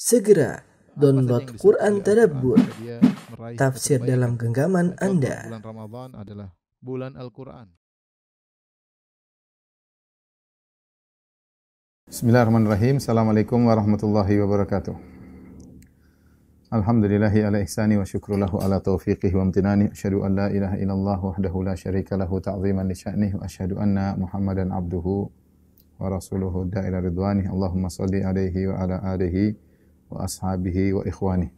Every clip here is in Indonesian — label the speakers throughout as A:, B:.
A: Segera download Quran Tadabbur, tafsir
B: kebaikan.
A: dalam genggaman
B: Contoh,
A: Anda.
B: Bulan Ramadan adalah bulan Al-Quran.
C: Bismillahirrahmanirrahim. Assalamualaikum warahmatullahi wabarakatuh. Alhamdulillahi ala ihsani wa syukrulahu ala taufiqihi wa amtinani. Asyhadu an la ilaha illallah wahdahu la syarika lahu ta'ziman li sya'nihi wa asyhadu anna Muhammadan abduhu wa rasuluhu da'ila ridwani. Allahumma shalli alaihi wa ala alihi wa ashabihi wa ikhwani.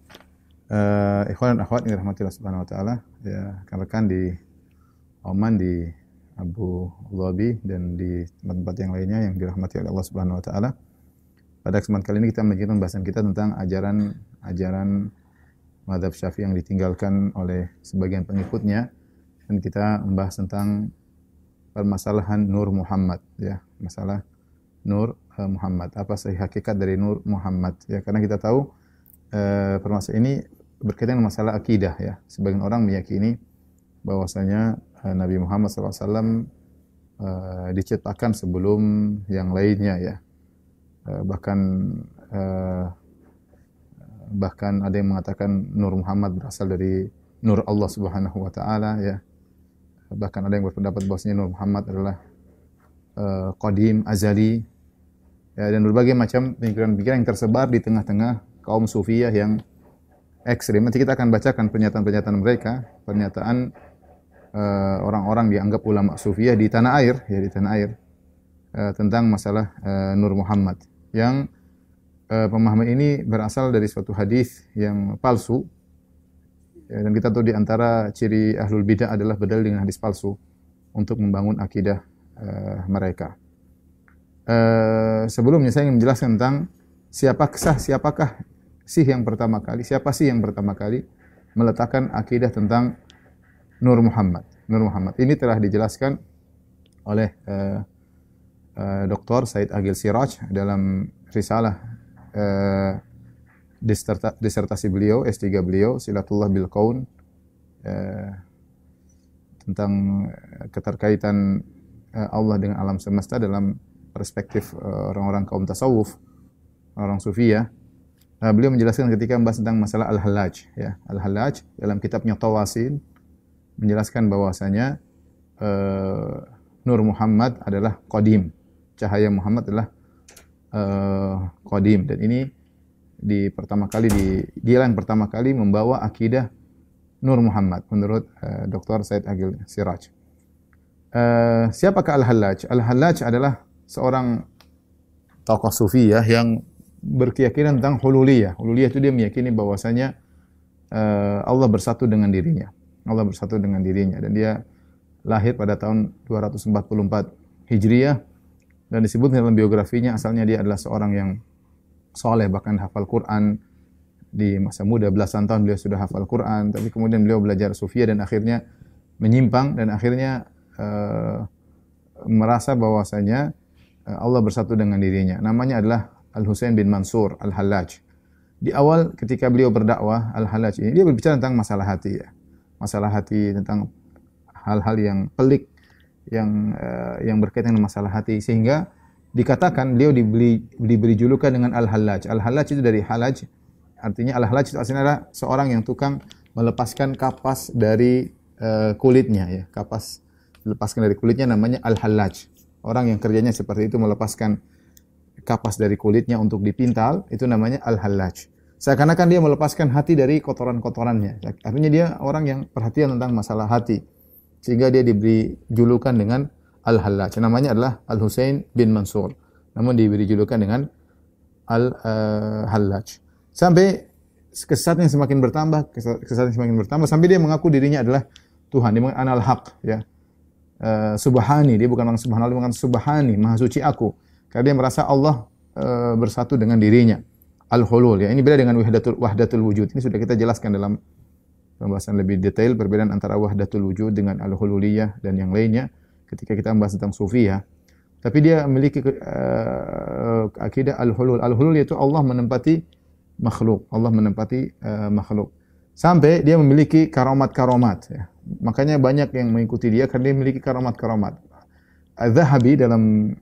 C: Ikhwan dan akhwat yang dirahmati Allah Subhanahu wa taala, ya, rekan-rekan di Oman, di Abu Dhabi dan di tempat-tempat yang lainnya yang dirahmati oleh Allah Subhanahu wa taala. Pada kesempatan kali ini kita melanjutkan pembahasan kita tentang ajaran mazhab Syafi'i yang ditinggalkan oleh sebagian pengikutnya, dan kita membahas tentang permasalahan Nur Muhammad, ya, masalah Nur Muhammad. Apa sih hakikat dari Nur Muhammad? Ya, karena kita tahu permasalahan ini berkaitan dengan masalah akidah, ya. Sebagian orang meyakini bahwasanya Nabi Muhammad SAW diciptakan sebelum yang lainnya, ya. Bahkan ada yang mengatakan Nur Muhammad berasal dari Nur Allah Subhanahu wa taala, ya. Bahkan ada yang berpendapat bahwasanya Nur Muhammad adalah qadim, azali, ya, dan berbagai macam pemikiran-pemikiran yang tersebar di tengah-tengah kaum sufiyah yang ekstrim. Nanti kita akan bacakan pernyataan-pernyataan mereka, pernyataan orang-orang dianggap ulama sufiyah di tanah air, ya, di tanah air, tentang masalah Nur Muhammad, yang pemahaman ini berasal dari suatu hadis yang palsu, ya, dan kita tahu di antara ciri ahlul bidah adalah berdalil dengan hadis palsu untuk membangun akidah mereka. Sebelumnya saya ingin menjelaskan tentang siapa sih yang pertama kali meletakkan akidah tentang Nur Muhammad. Nur Muhammad ini telah dijelaskan oleh Dr. Said Agil Siraj dalam risalah disertasi beliau, S3 beliau, Silatullah bil Kaun, tentang keterkaitan Allah dengan alam semesta dalam perspektif orang-orang kaum tasawuf, orang sufiyah. Beliau menjelaskan ketika membahas tentang masalah Al-Hallaj, ya. Al-Hallaj dalam kitabnya Tawasil menjelaskan bahwasanya Nur Muhammad adalah qadim. Cahaya Muhammad adalah qadim, dan ini dia yang pertama kali membawa akidah Nur Muhammad menurut Dr. Said Agil Siraj. Siapakah Al-Hallaj? Al-Hallaj adalah seorang tokoh sufi, ya, yang berkeyakinan tentang hululiyah. Hululiyah itu dia meyakini bahwasanya Allah bersatu dengan dirinya. Allah bersatu dengan dirinya, dan dia lahir pada tahun 244 Hijriah, dan disebut dalam biografinya asalnya dia adalah seorang yang soleh, bahkan hafal Quran. Di masa muda belasan tahun beliau sudah hafal Quran, tapi kemudian beliau belajar sufiyah dan akhirnya menyimpang, dan akhirnya merasa bahwasanya Allah bersatu dengan dirinya. Namanya adalah Al-Husain bin Mansur Al-Hallaj. Di awal ketika beliau berdakwah, Al-Hallaj ini dia berbicara tentang masalah hati, ya. Masalah hati, tentang hal-hal yang pelik yang berkaitan dengan masalah hati, sehingga dikatakan beliau diberi julukan dengan Al-Hallaj. Al-Hallaj itu dari halaj, artinya Al-Hallaj itu aslinya adalah seorang yang tukang melepaskan kapas dari kulitnya, ya. Kapas dilepaskan dari kulitnya namanya Al-Hallaj. Orang yang kerjanya seperti itu, melepaskan kapas dari kulitnya untuk dipintal, itu namanya Al-Hallaj. Seakan-akan dia melepaskan hati dari kotoran-kotorannya. Artinya dia orang yang perhatian tentang masalah hati, sehingga dia diberi julukan dengan Al-Hallaj. Namanya adalah Al-Husain bin Mansur, namun diberi julukan dengan Al-Hallaj. Sampai kesesatan yang semakin bertambah, sampai dia mengaku dirinya adalah Tuhan. Dia mengatakan Anal Haq, ya. Subhani, dia bukan orang subhanallah, dia mengatakan Subhani, maha suci aku. Karena dia merasa Allah bersatu dengan dirinya. Al-Hulul, ya. Ini beda dengan wahdatul wujud. Ini sudah kita jelaskan dalam pembahasan lebih detail perbedaan antara wahdatul wujud dengan al-hululiyah dan yang lainnya ketika kita membahas tentang sufiyah. Tapi dia memiliki akidah al-hulul. Al-hulul yaitu Allah menempati makhluk. Allah menempati makhluk. Sampai dia memiliki karamat-karamat, ya. Makanya banyak yang mengikuti dia karena dia memiliki karamat-karamat. Az-Zahabi dalam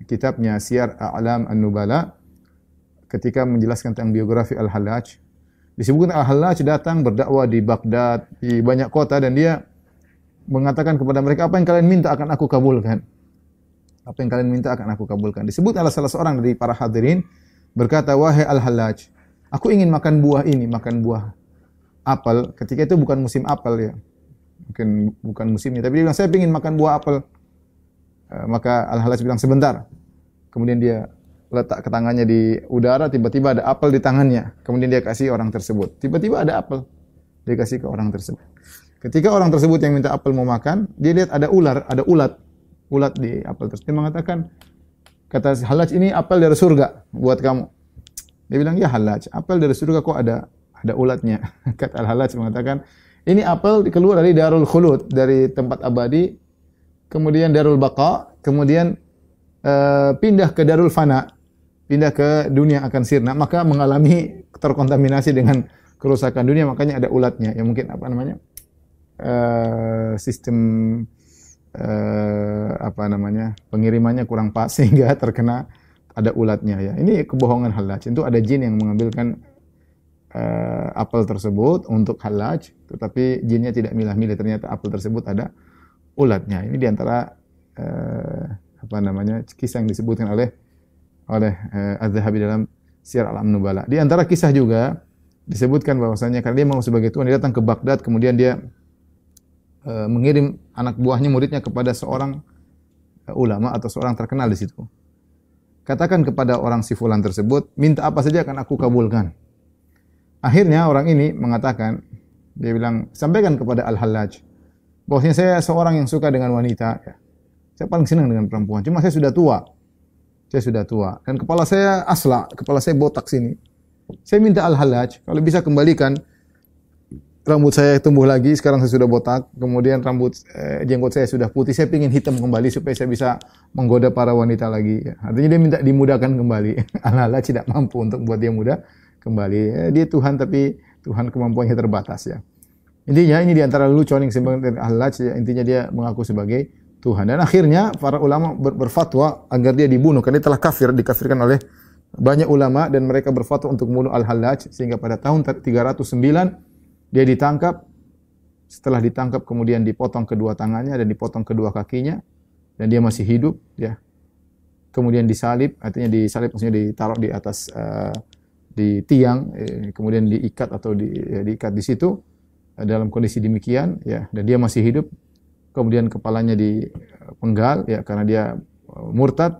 C: kitabnya Siyar A'lam An-Nubala ketika menjelaskan tentang biografi Al-Hallaj, disebutkan Al-Hallaj datang berdakwah di Baghdad, di banyak kota, dan dia mengatakan kepada mereka, apa yang kalian minta akan aku kabulkan. Apa yang kalian minta akan aku kabulkan. Disebut oleh salah seorang dari para hadirin berkata, wahai Al-Hallaj, aku ingin makan buah ini, makan buah apel. Ketika itu bukan musim apel ya. Mungkin bukan musimnya, tapi dia bilang, saya ingin makan buah apel. Maka Al-Hallaj bilang, sebentar. Kemudian dia letak ke tangannya di udara, tiba-tiba ada apel di tangannya. Kemudian dia kasih orang tersebut. Tiba-tiba ada apel. Dia kasih ke orang tersebut. Ketika orang tersebut yang minta apel mau makan, dia lihat ada ulat di apel tersebut. Dia mengatakan, kata Hallaj, ini apel dari surga buat kamu. Dia bilang, ya Hallaj, apel dari surga kok ada ulatnya. Kata Al-Hallaj mengatakan, ini apel keluar dari Darul Khulud, dari tempat abadi, kemudian Darul Baqa, kemudian pindah ke Darul Fana, pindah ke dunia akan sirna, maka mengalami terkontaminasi dengan kerusakan dunia, makanya ada ulatnya. Ya mungkin apa namanya? Sistem pengirimannya kurang pas sehingga terkena ada ulatnya ya. Ini kebohongan Hallaj. Itu ada jin yang mengambilkan apel tersebut untuk Hallaj, tetapi jinnya tidak milah-milih, ternyata apel tersebut ada ulatnya. Ini diantara kisah yang disebutkan oleh Az-Zahabi dalam Syiar A'lam Nubala. Di antara kisah juga disebutkan bahwasanya karena dia mau sebagai Tuhan, dia datang ke Baghdad, kemudian dia mengirim anak buahnya, muridnya kepada seorang ulama atau seorang terkenal di situ. Katakan kepada orang si fulan tersebut, minta apa saja akan aku kabulkan. Akhirnya orang ini mengatakan, dia bilang, sampaikan kepada Al-Hallaj bahwasanya saya seorang yang suka dengan wanita. Saya paling senang dengan perempuan. Cuma saya sudah tua. Dan kepala saya kepala saya botak sini. Saya minta Al-Hallaj, kalau bisa kembalikan rambut saya tumbuh lagi, sekarang saya sudah botak, kemudian jenggot saya sudah putih, saya ingin hitam kembali supaya saya bisa menggoda para wanita lagi. Artinya dia minta dimudahkan kembali. Al-Hallaj tidak mampu untuk buat dia mudah kembali. Dia Tuhan, tapi Tuhan kemampuannya terbatas ya. Intinya ini diantara lelucon yang disebutkan Al-Hallaj ya, intinya dia mengaku sebagai Tuhan. Dan akhirnya para ulama berfatwa agar dia dibunuh, karena dia telah dikafirkan oleh banyak ulama, dan mereka berfatwa untuk membunuh Al-Hallaj, sehingga pada tahun 309 dia ditangkap. Setelah ditangkap kemudian dipotong kedua tangannya dan dipotong kedua kakinya, dan dia masih hidup ya. Kemudian disalib, artinya disalib maksudnya ditaruh di atas di tiang, kemudian diikat atau diikat di situ dalam kondisi demikian ya, dan dia masih hidup. Kemudian kepalanya dipenggal ya karena dia murtad.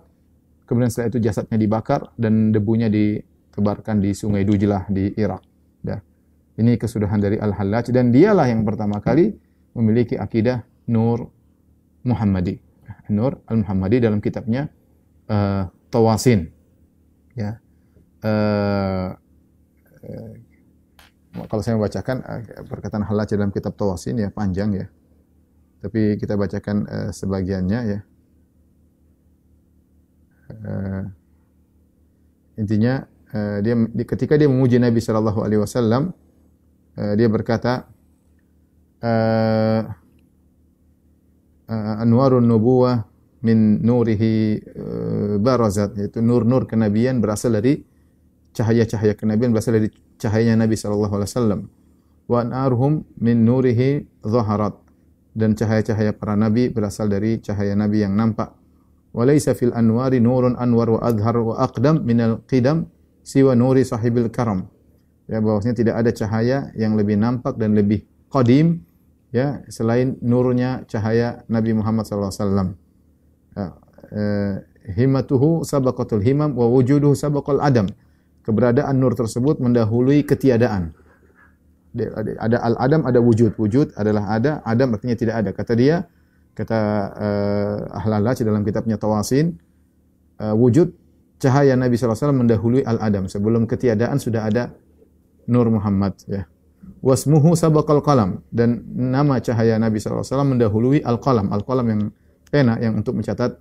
C: Kemudian setelah itu jasadnya dibakar dan debunya ditebarkan di Sungai Dujlah di Irak. Ya. Ini kesudahan dari Al-Hallaj, dan dialah yang pertama kali memiliki akidah Nur Muhammadi. Nur Al-Muhammadi dalam kitabnya Tawasin. Ya. Kalau saya membacakan perkataan Hallaj dalam kitab Tawasin ya panjang ya. Tapi kita bacakan sebagiannya ya. Intinya ketika dia memuji Nabi sallallahu alaihi wasallam, dia berkata, anwarun nubuwah min nurihi barazat, yaitu nur-nur kenabian berasal dari cahaya-cahaya kenabian, berasal dari cahayanya Nabi sallallahu alaihi wasallam. Wa anarhum min nurihi zaharat, dan cahaya-cahaya para nabi berasal dari cahaya nabi yang nampak. Walaysa fil anwari nurun anwar wa adhar wa aqdam minal qidam siwa nuri sahibil karam. Ya, bahwasanya tidak ada cahaya yang lebih nampak dan lebih qadim ya selain nurnya cahaya Nabi Muhammad sallallahu alaihi wasallam. Himmatuhu sabaqatul himam wa wujuduhu sabaqal adam. Keberadaan nur tersebut mendahului ketiadaan. Ada al-adam, ada wujud. Wujud adalah ada, adam artinya tidak ada. Kata Al-Hallaj dalam kitabnya Tawasin, wujud cahaya Nabi sallallahu alaihi wasallam mendahului al-adam. Sebelum ketiadaan sudah ada Nur Muhammad ya. Wasmuhu sabaqal qalam, dan nama cahaya Nabi sallallahu alaihi wasallam mendahului al-qalam. Al-qalam yang pena yang untuk mencatat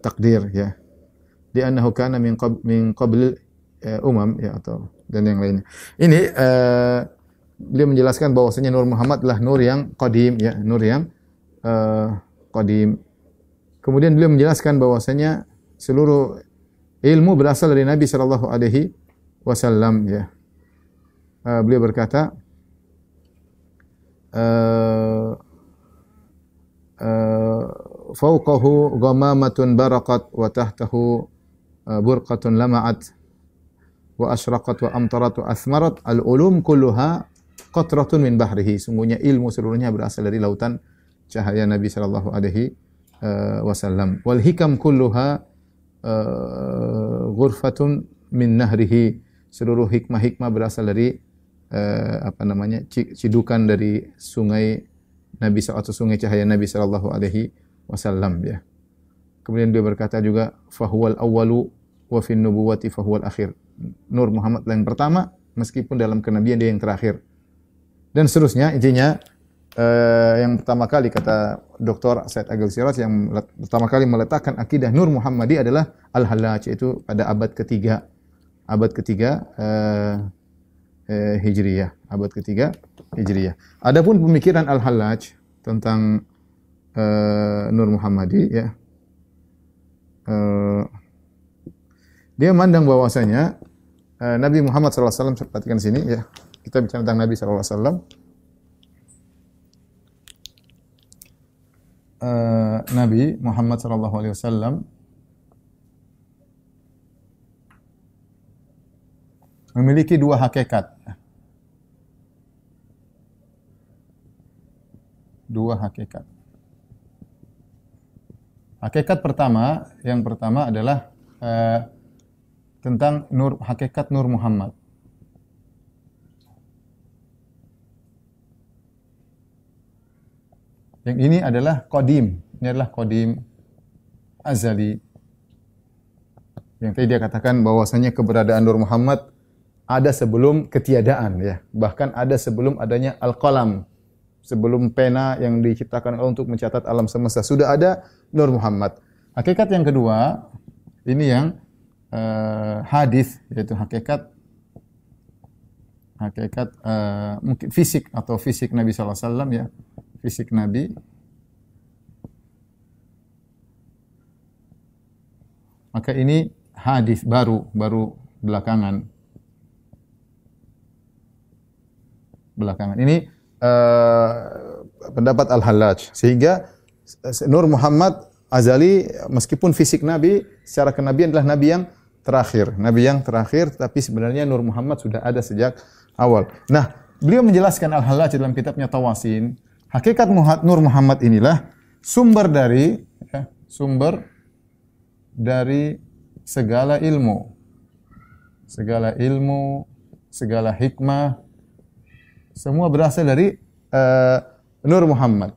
C: takdir ya. Di annahu kana min qabl umam ya, atau dan yang lainnya. Ini beliau menjelaskan bahwasanya Nur Muhammad adalah nur yang qadim ya, nur yang qadim. Kemudian beliau menjelaskan bahwasanya seluruh ilmu berasal dari Nabi sallallahu alaihi wasallam ya. Beliau berkata fawqahu ghamamatun barakat wa tahtahu burqatun lama'at wa asyraqat wa amtarat wa athmarat al-ulum kulluha qatratun min bahrihi. Sungguhnya ilmu seluruhnya berasal dari lautan cahaya Nabi sallallahu alaihi wasallam. Wal hikam kulluha ghurfatun min nahrihi. Seluruh hikmah-hikmah berasal dari cidukan dari sungai Nabi atau sungai cahaya Nabi sallallahu alaihi wasallam ya. Kemudian dia berkata juga fahuwal awwalu wa fin nubuwati fahuwal akhir. Nur Muhammad yang pertama meskipun dalam kenabian dia yang terakhir. Dan seterusnya intinya yang pertama kali kata Dr. Said Agil Siraj yang pertama kali meletakkan akidah Nur Muhammadi adalah Al-Hallaj, yaitu pada abad ketiga Hijriyah, abad ketiga Hijriyah. Adapun pemikiran Al-Hallaj tentang Nur Muhammadi ya, dia memandang bahwasanya Nabi Muhammad SAW, perhatikan sini ya, kita bicara tentang Nabi SAW. Nabi Muhammad SAW memiliki dua hakikat. Dua hakikat. Hakikat pertama, yang pertama adalah tentang hakikat Nur Muhammad. Yang ini adalah qadim, azali. Yang tadi dia katakan bahwasanya keberadaan Nur Muhammad ada sebelum ketiadaan ya. Bahkan ada sebelum adanya al-qalam. Sebelum pena yang diciptakan Allah untuk mencatat alam semesta sudah ada Nur Muhammad. Hakikat yang kedua, ini yang hadis, yaitu hakikat mungkin fisik atau fisik Nabi sallallahu alaihi wasallam ya. Fisik Nabi. Maka ini hadis baru belakangan. Ini pendapat Al-Hallaj. Sehingga Nur Muhammad azali meskipun fisik Nabi secara kenabian adalah Nabi yang terakhir, tetapi sebenarnya Nur Muhammad sudah ada sejak awal. Nah, beliau menjelaskan Al-Hallaj dalam kitabnya Tawasin. Hakikat Nur Muhammad inilah sumber dari segala ilmu, segala hikmah, semua berasal dari Nur Muhammad.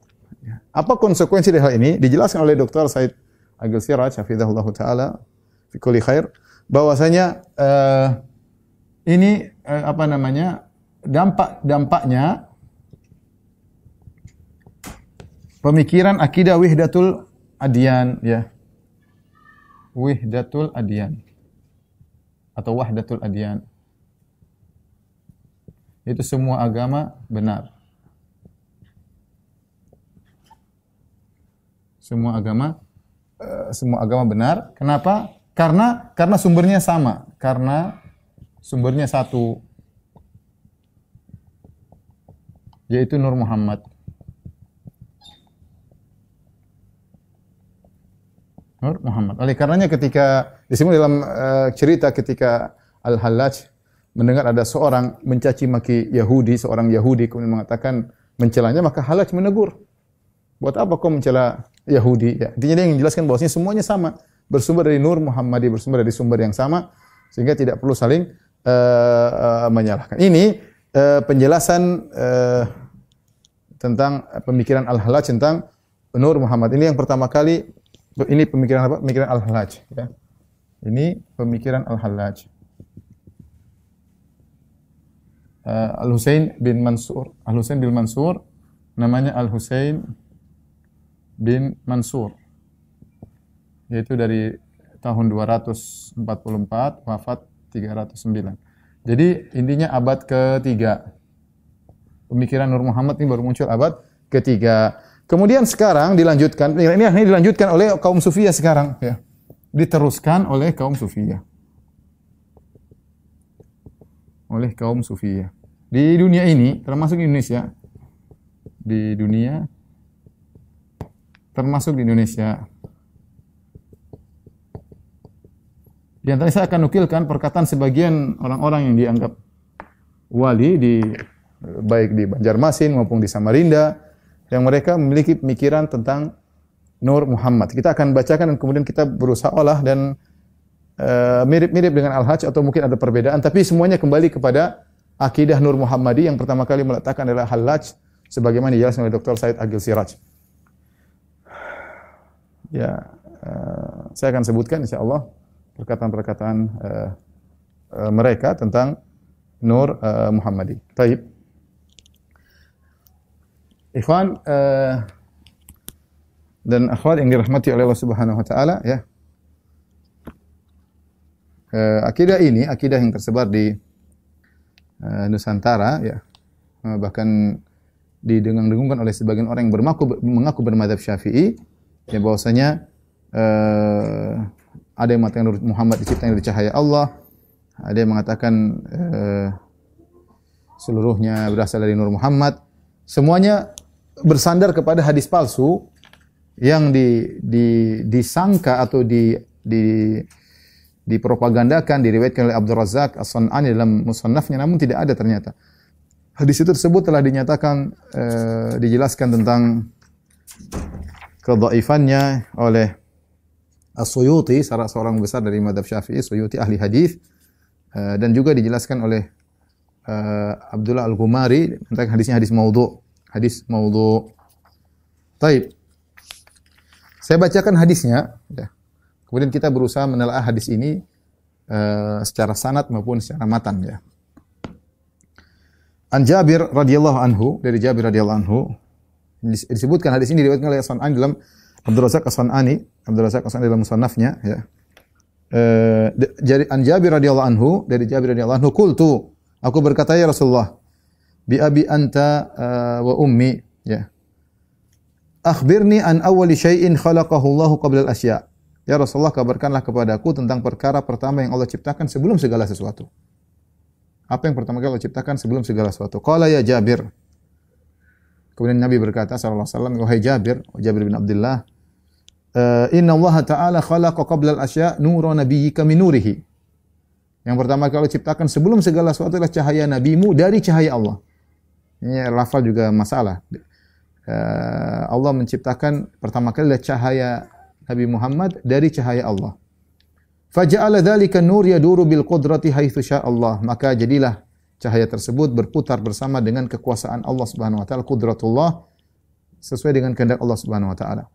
C: Apa konsekuensi dari hal ini? Dijelaskan oleh Dr. Said Agil Siraj, hafizahullah taala, fi kulli khair, bahwasanya ini dampaknya pemikiran akidah wahdatul adyan ya. Wahdatul adyan atau wahdatul adyan. Itu semua agama benar. Semua agama benar. Kenapa? Karena sumbernya sama, karena sumbernya satu, yaitu Nur Muhammad. Nur Muhammad. Oleh karenanya ketika disebut dalam cerita ketika Al-Hallaj mendengar ada seorang mencaci maki Yahudi, seorang Yahudi kemudian mengatakan mencelanya, maka Hallaj menegur. Buat apa kau mencela Yahudi? Ya, intinya dia ingin menjelaskan bahwasanya semuanya sama, bersumber dari Nur Muhammadi, bersumber dari sumber yang sama, sehingga tidak perlu saling menyalahkan. Ini penjelasan tentang pemikiran Al-Hallaj tentang Nur Muhammad. Ini yang pertama kali. Ini pemikiran apa? Pemikiran Al-Hallaj ya. Ini pemikiran Al-Hallaj. Al-Husain bin Mansur namanya Al-Husain bin Mansur. Yaitu dari tahun 244 wafat 309. Jadi intinya abad ketiga. Pemikiran Nur Muhammad ini baru muncul abad ketiga. Kemudian sekarang dilanjutkan, ini dilanjutkan oleh kaum Sufiyah sekarang ya. diteruskan oleh kaum Sufiyah. Oleh kaum Sufiyah. Di dunia ini, termasuk di Indonesia, termasuk di Indonesia. Di antara saya akan nukilkan perkataan sebagian orang-orang yang dianggap wali baik di Banjarmasin maupun di Samarinda, yang mereka memiliki pemikiran tentang Nur Muhammad. Kita akan bacakan dan kemudian kita berusaha olah dan mirip-mirip dengan Al-Hajj atau mungkin ada perbedaan, tapi semuanya kembali kepada akidah Nur Muhammadi yang pertama kali meletakkan adalah Al-Hajj sebagaimana dijelaskan oleh Dr. Said Agil Siraj. Ya, saya akan sebutkan insyaallah perkataan-perkataan mereka tentang Nur Muhammadi. Baik. Ikhwan dan akhwat yang dirahmati oleh Allah Subhanahu wa taala, ya. Akidah ini akidah yang tersebar di Nusantara, ya. Bahkan didengung-dengungkan oleh sebagian orang yang mengaku bermadzhab Syafi'i, ya, bahwasanya ada yang mengatakan Nur Muhammad diciptakan dari cahaya Allah, ada yang mengatakan seluruhnya berasal dari Nur Muhammad. Semuanya bersandar kepada hadis palsu yang disangka atau dipropagandakan, diriwayatkan oleh Abdul Razak As-San'ani dalam musannafnya, namun tidak ada ternyata. Hadis itu tersebut telah dinyatakan, dijelaskan tentang kedhaifannya oleh As-Suyuti, salah seorang besar dari mazhab Syafi'i, Suyuti ahli hadis, dan juga dijelaskan oleh Abdullah Al-Ghumari tentang hadisnya hadis maudhu'. Hadis maudhu'. Taib. Saya bacakan hadisnya, ya. Kemudian kita berusaha menelaah hadis ini secara sanad maupun secara matan, ya. An Jabir radhiyallahu anhu, dari Jabir radhiyallahu anhu, disebutkan hadis ini diriwayatkan oleh As-San'ani dalam Abdul Razak As-San'ani dalam musannafnya, ya. An Jabir radhiyallahu anhu, dari Jabir radhiyallahu anhu, qultu, aku berkata, ya Rasulullah, bi abi anta wa ummi, ya. Akhbirni an awwali syai'in khalaqahu Allah qabla al-asya'. Ya Rasulullah, kabarkanlah kepadaku tentang perkara pertama yang Allah ciptakan sebelum segala sesuatu. Apa yang pertama kali Allah ciptakan sebelum segala sesuatu? Qala ya Jabir. Kemudian Nabi berkata sallallahu alaihi wasallam, wahai Jabir bin Abdullah, inna Allah Ta'ala khalaqa qabla al-asya' nura nabiyyika min nurihi. Yang pertama kali Allah ciptakan sebelum segala sesuatu adalah cahaya nabimu dari cahaya Allah. Ini lafal juga masalah. Allah menciptakan pertama kali adalah cahaya Nabi Muhammad dari cahaya Allah. Faja'ala dzalika nur yaduru bil qudrati haitsu sya'allah. Maka jadilah cahaya tersebut berputar bersama dengan kekuasaan Allah Subhanahu wa taala, qudratullah, sesuai dengan kehendak Allah Subhanahu wa taala.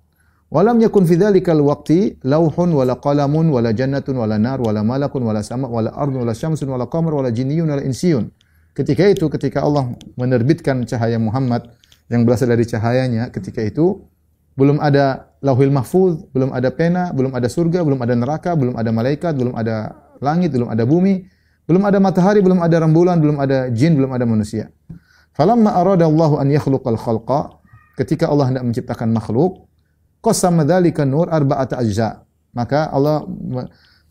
C: Walam yakun fi dzalikal waqti lauhun wala qalamun wala jannatun wala nar wala malakun wala sama wala ardun wala syamsun wala qamar wala jinniyun wala insiyun. Ketika Allah menerbitkan cahaya Muhammad yang berasal dari cahayanya, ketika itu belum ada Lauhul Mahfuz, belum ada pena, belum ada surga, belum ada neraka, belum ada malaikat, belum ada langit, belum ada bumi, belum ada matahari, belum ada rembulan, belum ada jin, belum ada manusia. Falamma arada Allah an yakhluqal khalqa, ketika Allah hendak menciptakan makhluk, qassama dzalika nur arba'ata ajza. Maka Allah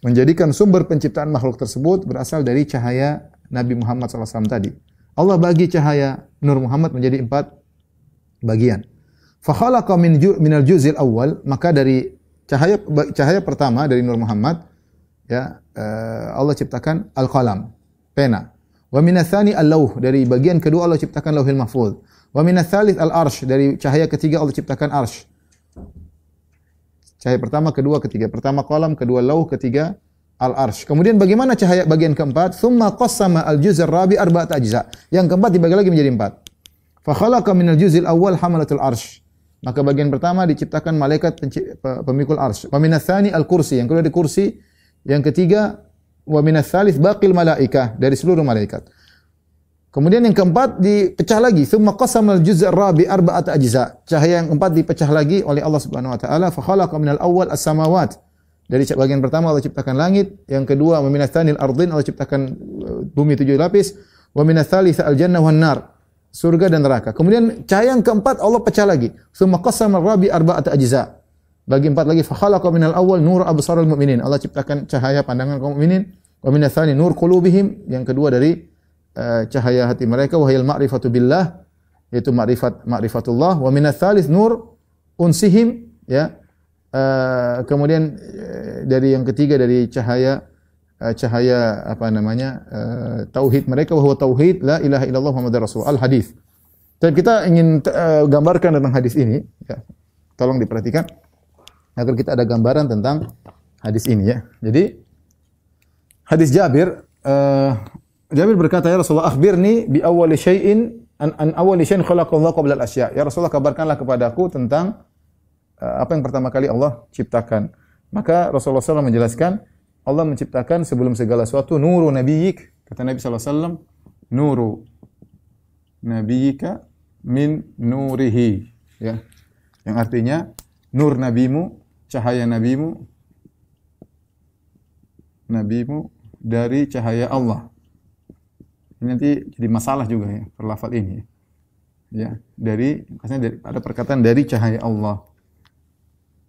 C: menjadikan sumber penciptaan makhluk tersebut berasal dari cahaya Nabi Muhammad SAW tadi. Allah bagi cahaya Nur Muhammad menjadi 4 bagian. Fa khalaqa minal juz'il awwal, maka dari cahaya pertama dari Nur Muhammad, ya, Allah ciptakan al-qalam, pena. Wa minats tsani al-lauh, dari bagian kedua Allah ciptakan Lauhul Mahfuz. Wa minats tsalits al-arsy, dari cahaya ketiga Allah ciptakan arsy. Cahaya pertama, kedua, ketiga. Pertama qalam, kedua lauh, ketiga al-arsy. Kemudian bagaimana cahaya bagian keempat? Tsumma qassama al-juz' ar-rabi' arba'ata ajza. Yang keempat dibagi lagi menjadi 4. Fa khalaqa minal juz'il awwal hamalatul arsy. Maka bagian pertama diciptakan malaikat pemikul arsy. Wa minats tsani al-kursi, yang kedua di kursi. Yang ketiga wa minats tsalits baqil malaikah, dari seluruh malaikat. Kemudian yang keempat dipecah lagi, tsumma qasamal juz' ar-rabi' arba'ata ajza. Cahaya yang keempat dipecah lagi oleh Allah Subhanahu wa taala, fa khalaqa minal awwal as-samawat. Dari bagian pertama Allah ciptakan langit, yang kedua wa minats tsanil ardin, Allah ciptakan bumi 7 lapis, wa minats tsalits al-jannah wan nar, surga dan neraka. Kemudian cahaya yang keempat Allah pecah lagi, tsumma qasamal rabi' arba'ata ajza. bagi empat lagi, fa khalaqa minal awwal nur absarul mu'minin. Allah ciptakan cahaya pandangan kaum mukminin. Wa minats tsani nur qulubihim, yang kedua dari cahaya hati mereka, wahil ma'rifatu billah, yaitu ma'rifatullah. Wa minats tsalits nur unsihim, ya. Kemudian dari yang ketiga dari cahaya tauhid mereka, wa huwa tauhid la ilaha illallah muhammadur rasul. Al hadis. Dan kita ingin gambarkan tentang hadis ini, ya. Tolong diperhatikan agar kita ada gambaran tentang hadis ini, ya. Jadi hadis Jabir, Jabir berkata, ya Rasulullah, akhbirni bi awwali syai'in an awwali syai'in khalaqallahu qabla al-asya'. Ya Rasulullah, kabarkanlah kepadaku tentang apa yang pertama kali Allah ciptakan. Maka Rasulullah SAW menjelaskan, Allah menciptakan sebelum segala sesuatu nuru nabiyyik. Kata Nabi SAW, nuru nabiyyika min nurihi, ya. Yang artinya nur nabimu, cahaya nabimu dari cahaya Allah. Ini nanti jadi masalah juga, ya, perlafal ini, ya. Ada perkataan dari cahaya Allah.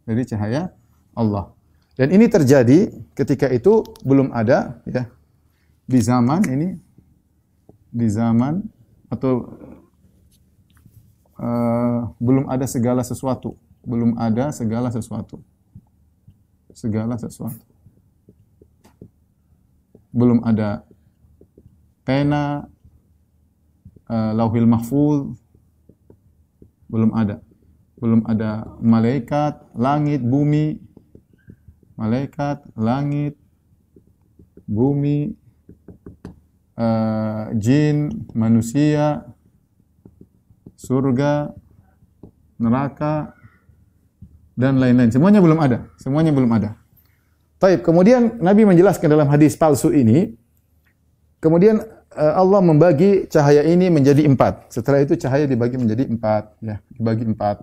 C: Dari cahaya Allah. Dan ini terjadi ketika itu belum ada, ya, di zaman atau belum ada segala sesuatu. Belum ada pena, lauhil mahfuz, belum ada malaikat, langit, bumi, jin, manusia, surga, neraka, dan lain-lain. Semuanya belum ada. Taib. Kemudian Nabi menjelaskan dalam hadis palsu ini, kemudian Allah membagi cahaya ini menjadi 4. Setelah itu cahaya dibagi menjadi 4, ya, dibagi 4.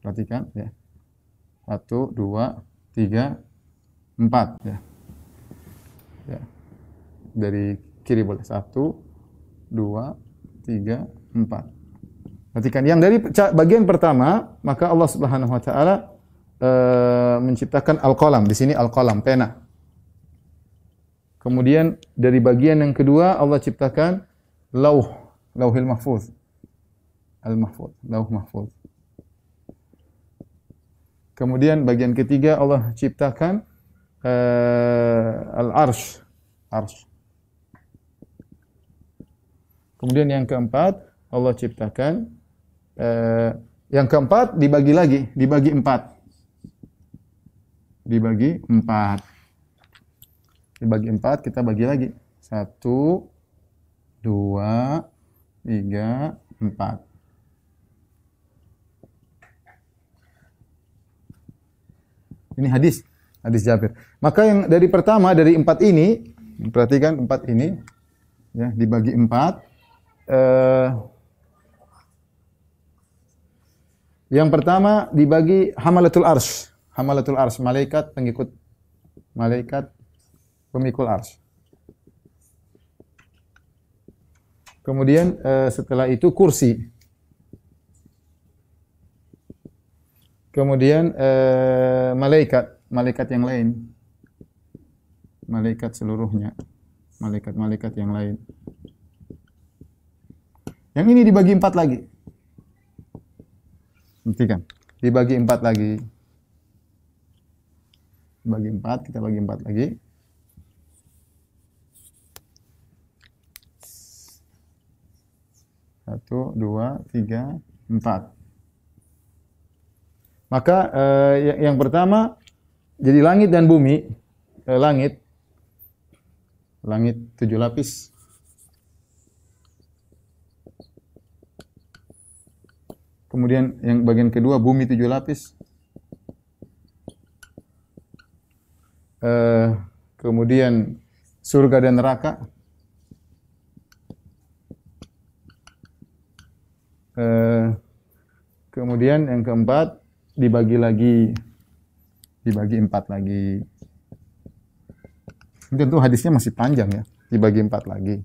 C: Perhatikan, ya. 1, 2, 3, 4, ya. Ya. Dari kiri boleh. 1, 2, 3, 4. Perhatikan yang dari bagian pertama, maka Allah Subhanahu wa taala menciptakan al-qalam. Di sini al-qalam, pena. Kemudian dari bagian yang kedua Allah ciptakan lauhil mahfuz. Al-mahfuz, lauh mahfuz. Kemudian bagian ketiga Allah ciptakan al-arsh. Kemudian yang keempat Allah ciptakan yang keempat dibagi 4. Dibagi 4, kita bagi lagi. 1, 2, 3, 4. Ini hadis Jabir. Maka yang dari pertama, dari 4 ini, perhatikan 4 ini, ya, dibagi 4. Yang pertama dibagi hamalatul arsh, malaikat pemikul arsh. Kemudian setelah itu kursi. Kemudian malaikat yang lain. Malaikat seluruhnya. Malaikat yang lain. Yang ini dibagi 4 lagi. Perhatikan. Dibagi 4 lagi. Kita bagi 4 lagi. Satu, 2, 3, 4. Maka yang pertama jadi langit dan bumi. Langit 7 lapis. Kemudian yang bagian kedua bumi 7 lapis. Kemudian surga dan neraka. Kemudian yang keempat dibagi 4 lagi. Ini tentu hadisnya masih panjang, ya. Dibagi 4 lagi.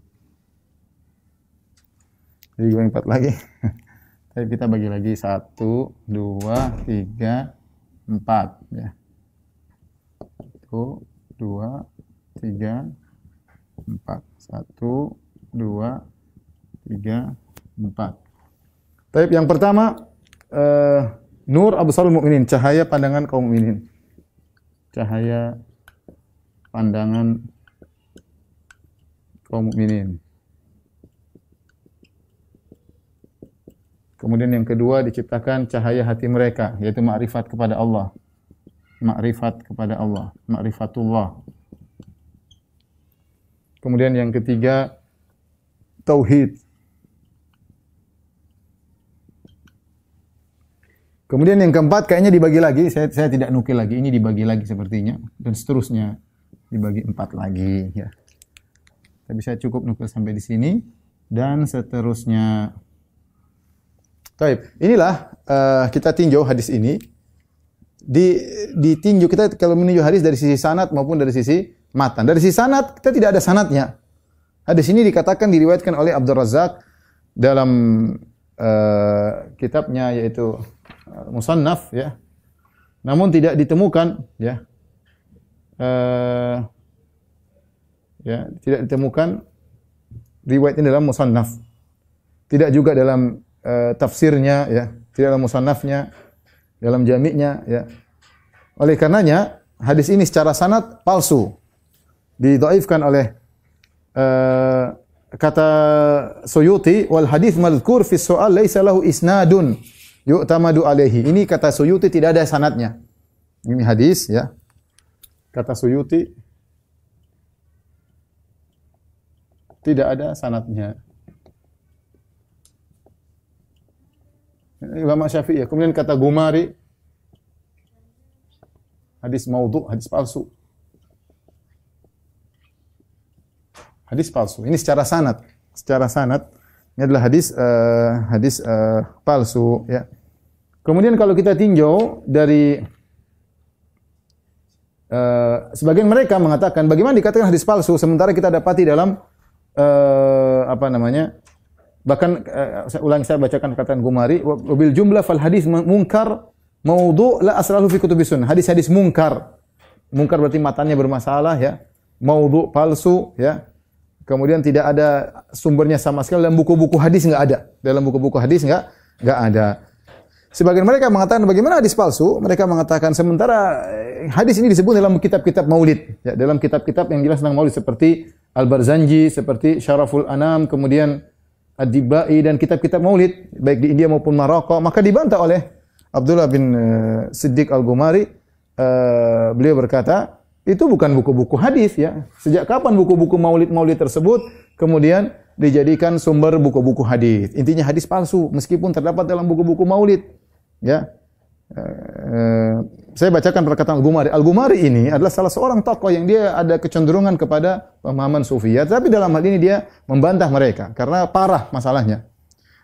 C: Dibagi 4 lagi. Tapi kita bagi lagi 1, 2, 3, 4 ya. 1, 2, 3, 4. 1, 2, 3, 4. Baik, yang pertama nur absarul mukminin, cahaya pandangan kaum mukminin. Cahaya pandangan kaum mukminin. Kemudian yang kedua diciptakan cahaya hati mereka, yaitu makrifat kepada Allah. Makrifat kepada Allah, makrifatullah. Kemudian yang ketiga tauhid. Kemudian yang keempat kayaknya dibagi lagi, saya tidak nukil lagi, ini dibagi lagi sepertinya dan seterusnya dibagi 4 lagi ya. Tapi saya cukup nukil sampai di sini dan seterusnya. Baik, inilah kita tinjau hadis ini. Ditinjau kita kalau meninjau hadis dari sisi sanad maupun dari sisi matan. Dari sisi sanad kita tidak ada sanadnya. Hadis ini dikatakan diriwayatkan oleh Abdul Razak dalam kitabnya yaitu Musannaf ya. Namun tidak ditemukan ya. Tidak ditemukan riwayat ini dalam Musannaf. Tidak juga dalam tafsirnya ya, tidak dalam musannafnya, dalam jami'nya ya. Oleh karenanya hadis ini secara sanad palsu. Didhaifkan oleh kata Suyuti wal hadits madhkur fi soal laisa lahu isnadun yu'tamadu alaihi. Ini kata Suyuti tidak ada sanadnya. Ini hadis ya. Kata Suyuti tidak ada sanadnya. Ulama Syafi'i ya. Kemudian kata Gumari hadis maudhu, hadis palsu. Hadis palsu. Ini secara sanad. Secara sanad ini adalah hadis palsu ya. Kemudian kalau kita tinjau dari sebagian mereka mengatakan bagaimana dikatakan hadis palsu sementara kita dapati dalam bahkan saya bacakan perkataan Gumari, wabil jumlah fal hadis munkar maudhu la asrahu fi kutubis sunnah. Hadis-hadis munkar. Munkar berarti matanya bermasalah ya. Maudhu palsu ya. Kemudian tidak ada sumbernya sama sekali dalam buku-buku hadis enggak ada. Dalam buku-buku hadis enggak ada. Sebagian mereka mengatakan bagaimana hadis palsu? Mereka mengatakan sementara hadis ini disebut dalam kitab-kitab Maulid ya, dalam kitab-kitab yang jelas tentang Maulid seperti Al-Barzanji, seperti Syaraful Anam, kemudian Ad-Dibai dan kitab-kitab Maulid baik di India maupun Maroko, maka dibantah oleh Abdullah bin Siddiq Al-Gumari. Beliau berkata, itu bukan buku-buku hadis ya. Sejak kapan buku-buku Maulid tersebut kemudian dijadikan sumber buku-buku hadis? Intinya hadis palsu meskipun terdapat dalam buku-buku Maulid. Ya. Saya bacakan perkataan Al-Gumari. Al-Gumari ini adalah salah seorang tokoh yang dia ada kecenderungan kepada pemahaman sufiyah, tapi dalam hal ini dia membantah mereka karena parah masalahnya.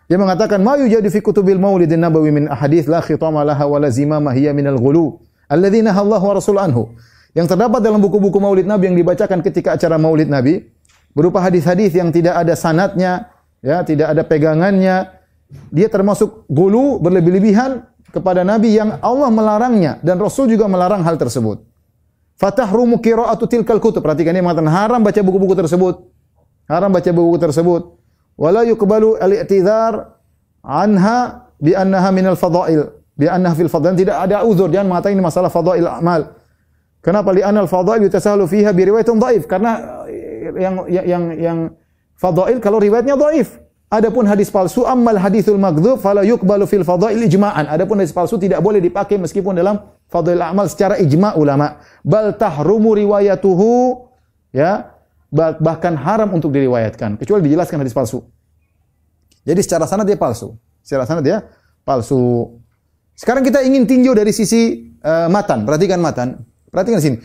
C: Dia mengatakan, "Ma yujadu fi kutubil Maulidin Nabawi min ahadits la khitama laha wa la zimama hiya minal ghulu alladzi nahallahu wa rasul anhu." Yang terdapat dalam buku-buku Maulid Nabi yang dibacakan ketika acara Maulid Nabi berupa hadis-hadis yang tidak ada sanadnya, ya, tidak ada pegangannya. Dia termasuk ghulu, berlebih-lebihan kepada Nabi yang Allah melarangnya dan Rasul juga melarang hal tersebut. Fatahrumu qira'atu tilkal kutub. Perhatikan ini mengatakan haram baca buku-buku tersebut. Haram baca buku tersebut. Wala yuqbalu al-i'tidhar anha bi annaha minal fadail. Bi annaha fil fadail. Tidak ada uzur, jangan mengatakan ini masalah fadail amal. Kenapa? Li anal fadail yutasahalu fiha bi riwayatin dhaif. Karena yang fadail kalau riwayatnya dhaif. Adapun hadis palsu, ammal haditsul magdzub fala yuqbalu fil fadail ijma'an. Adapun hadis palsu tidak boleh dipakai meskipun dalam fadail amal secara ijma' ulama. Bal tahrumu riwayatuhu ya, bahkan haram untuk diriwayatkan kecuali dijelaskan hadis palsu. Jadi secara sanad dia palsu. Secara sanad dia palsu. Sekarang kita ingin tinjau dari sisi matan. Perhatikan matan. Perhatikan di sini.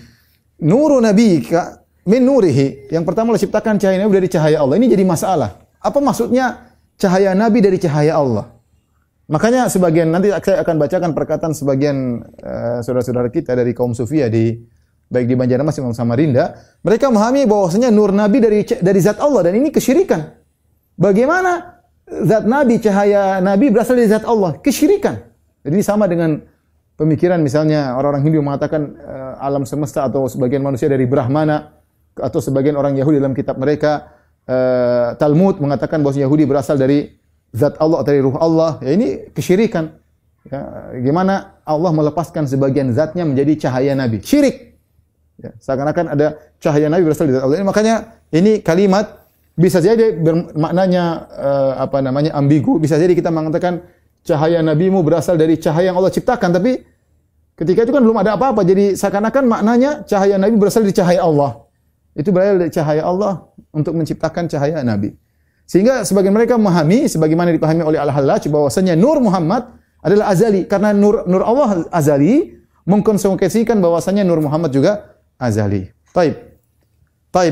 C: Nurun nabiyika min nurihi. Yang pertama Allah ciptakan cahaya Nabi dari cahaya Allah. Ini jadi masalah. Apa maksudnya cahaya Nabi dari cahaya Allah? Makanya sebagian, nanti saya akan bacakan perkataan sebagian saudara-saudara kita dari kaum Sufiyah baik di Banjarmasin maupun Samarinda, mereka memahami bahwasanya nur Nabi dari zat Allah dan ini kesyirikan. Bagaimana zat Nabi, cahaya Nabi berasal dari zat Allah. Kesyirikan. Jadi ini sama dengan pemikiran misalnya orang-orang Hindu mengatakan alam semesta atau sebagian manusia dari Brahmana, atau sebagian orang Yahudi dalam kitab mereka Talmud mengatakan bahwa Yahudi berasal dari zat Allah, dari ruh Allah. Ya, ini kesyirikan. Ya, gimana Allah melepaskan sebagian zatnya menjadi cahaya Nabi? Syirik. Ya, seakan-akan ada cahaya Nabi berasal dari zat Allah. Makanya ini kalimat bisa jadi maknanya ambigu. Bisa jadi kita mengatakan cahaya nabimu berasal dari cahaya yang Allah ciptakan, tapi ketika itu kan belum ada apa-apa. Jadi seakan-akan maknanya cahaya nabi berasal dari cahaya Allah. Itu berasal dari cahaya Allah untuk menciptakan cahaya nabi. Sehingga sebagian mereka memahami sebagaimana dipahami oleh Al-Hallaj bahwasanya nur Muhammad adalah azali, karena nur Allah azali mengkonsekuensikan bahwasanya nur Muhammad juga azali. Taib.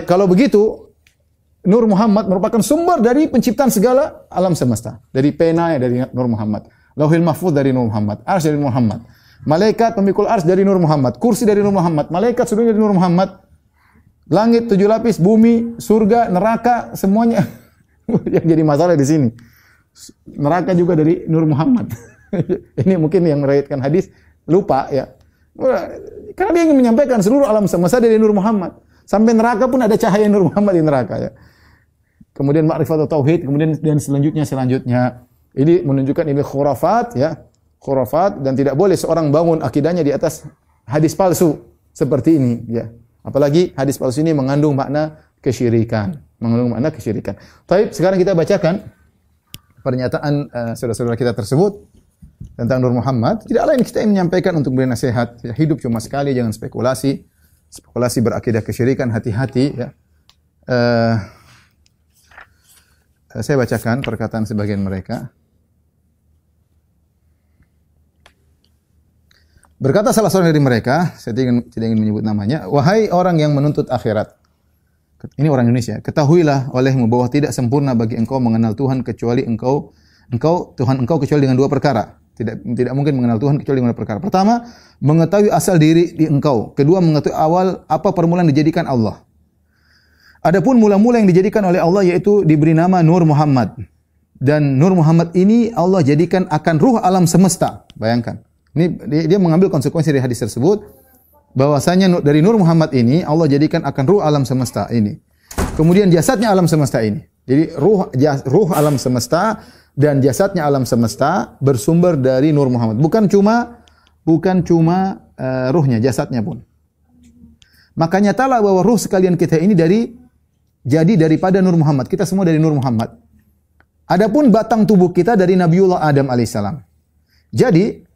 C: Kalau begitu Nur Muhammad merupakan sumber dari penciptaan segala alam semesta. Dari pena dari Nur Muhammad. Lauhil Mahfuz dari Nur Muhammad. Arsy dari Nur Muhammad. Malaikat pemikul arsy dari Nur Muhammad. Kursi dari Nur Muhammad. Malaikat seluruhnya dari Nur Muhammad. Langit 7 lapis, bumi, surga, neraka, semuanya. Yang jadi masalah di sini. Neraka juga dari Nur Muhammad. Ini mungkin yang meriwayatkan hadis lupa ya. Karena dia ingin menyampaikan seluruh alam semesta dari Nur Muhammad. Sampai neraka pun ada cahaya Nur Muhammad di neraka ya. Kemudian ma'rifatul tauhid, kemudian dan selanjutnya. Ini menunjukkan ini khurafat ya. Khurafat, dan tidak boleh seorang bangun akidahnya di atas hadis palsu seperti ini ya. Apalagi hadis palsu ini mengandung makna kesyirikan. Baik, sekarang kita bacakan pernyataan saudara-saudara kita tersebut tentang Nur Muhammad. Tidak lain kita ingin menyampaikan untuk beri nasihat ya, hidup cuma sekali, jangan spekulasi. Spekulasi berakidah kesyirikan, hati-hati ya. Saya bacakan perkataan sebagian mereka. Berkata salah seorang dari mereka, saya tidak ingin menyebut namanya, wahai orang yang menuntut akhirat. Ini orang Indonesia. Ketahuilah olehmu bahwa tidak sempurna bagi engkau mengenal Tuhan kecuali Tuhan engkau kecuali dengan 2 perkara. Tidak mungkin mengenal Tuhan kecuali dengan 2 perkara. Pertama, mengetahui asal diri di engkau. Kedua, mengetahui awal apa permulaan dijadikan Allah. Adapun mula-mula yang dijadikan oleh Allah yaitu diberi nama Nur Muhammad. Dan Nur Muhammad ini Allah jadikan akan ruh alam semesta. Bayangkan. Ini dia mengambil konsekuensi dari hadis tersebut bahwasanya dari Nur Muhammad ini Allah jadikan akan ruh alam semesta ini. Kemudian jasadnya alam semesta ini. Jadi ruh alam semesta dan jasadnya alam semesta bersumber dari Nur Muhammad. Bukan cuma ruhnya, jasadnya pun. Maka nyatalah bahwa ruh sekalian kita ini jadi daripada Nur Muhammad. Kita semua dari Nur Muhammad. Adapun batang tubuh kita dari Nabiullah Adam alaihissalam. Jadi